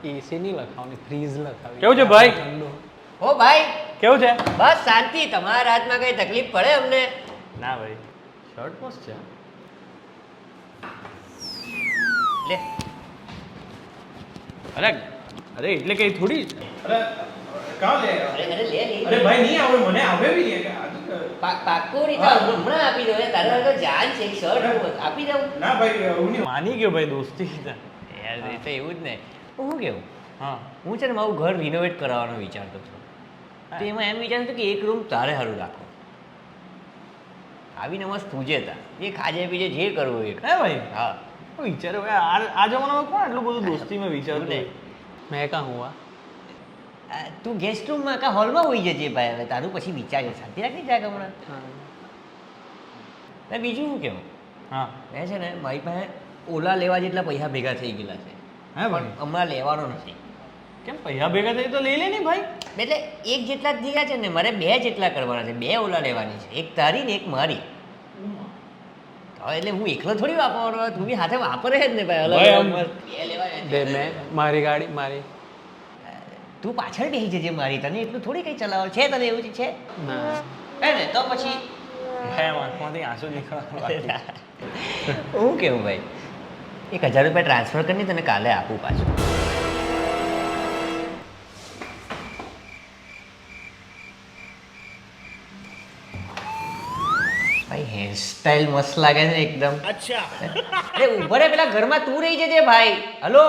એસી નહીં લખાવની, ફ્રીજ લખાવી. કેવું છે ભાઈ? ઠંડુ. ઓ ભાઈ, કેવું છે? બસ શાંતિ. તમારા હાથમાં કઈ તકલીફ પડે અમને? ના ભાઈ, શર્ટ મસ્ત છે. લે, અરે અરે એટલે કઈ થોડી. અરે કાં લે અરે લે લે. અરે ભાઈ નહીં આવે, મને આવે બી નહીં. પાક્કું નહીં થાય, હમણાં આપી દો. તારા તો જાન છે, શર્ટ આપી દઉં. ના ભાઈ એવું નહીં. માની ગયો ભાઈ, દોસ્તી છે. યાર એ તો એવું જ ને. હું કેવું, હા હું છે ને મારું ઘર રિનોવેટ કરાવવાનો વિચારતો છું. તો એમાં એમ વિચારતો કે એક રૂમ તારે સારું રાખો. આવીને મસ્ત પૂજે તા, એ ખાજે પીજે જે કરવું એ. હે ભાઈ? હા, વિચારો આ જમાનામાં કોણ એટલું બધું દોસ્તીમાં વિચારતું લે. હોય? મેં કાં હુઆ? તું ગેસ્ટ રૂમમાં કા હોલમાં હોઈ જજે ભાઈ. હવે તારું પછી વિચારજે, શાંતિ રાખી જાય હમણાં. ને બીજું શું કેવું, હા મેં છે ને મારી પાસે ઓલા લેવા જેટલા પૈસા ભેગા થઈ ગયેલા છે. હે ભાઈ? હમણાં લેવાનો નથી. કેમ પૈસા ભેગા થઈ તો લઈ લે ને ભાઈ. એટલે એક જેટલા જ થયા છે ને, મારે બે જેટલા કરવાના છે. બે ઓલા લેવાની છે, એક તારી ને એક મારી. હવે એટલે હું એકલો થોડી વાપરવાનો, તું બી હાથે વાપરે જ ને ભાઈ. ભાઈ, અલગ આમ- અલગ બે લેવાના બે છે. મેં મારી ગાડી મારી. તું પાછળ બેસી જજે મારી. તને એટલું થોડી કઈ ચલાવવાનું છે, તને એવું છે ના હે ને? તો પછી હે આંખમાંથી આંસુ નીકળવા. હું કેવું ભાઈ, 1000 રૂપિયા ટ્રાન્સફર કરીને તને કાલે આપું પાછું. ભાઈ હેરસ્ટાઈલ મસ્ત લાગે છે એકદમ. અચ્છા, અરે ઉભો રે, પેલા ઘરમાં તું રહી જજે ભાઈ. હલો,